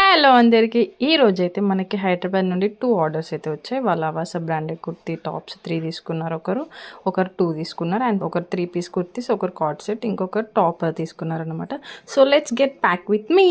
Hello అందరికీ ఈరోజైతే మనకి హైదరాబాద్ నుండి 2 ఆర్డర్స్ అయితే వచ్చాయి. వాళ్ళ అవాస బ్రాండెడ్ కుర్తీ టాప్స్ 3 తీసుకున్నారు. ఒకరు 2 తీసుకున్నారు అండ్ ఒకరు 3 పీస్ కుర్తీస్, ఒకరు కార్డ్ సెట్, ఇంకొకరు టాప్ తీసుకున్నారు అనమాట. So let's get pack with me.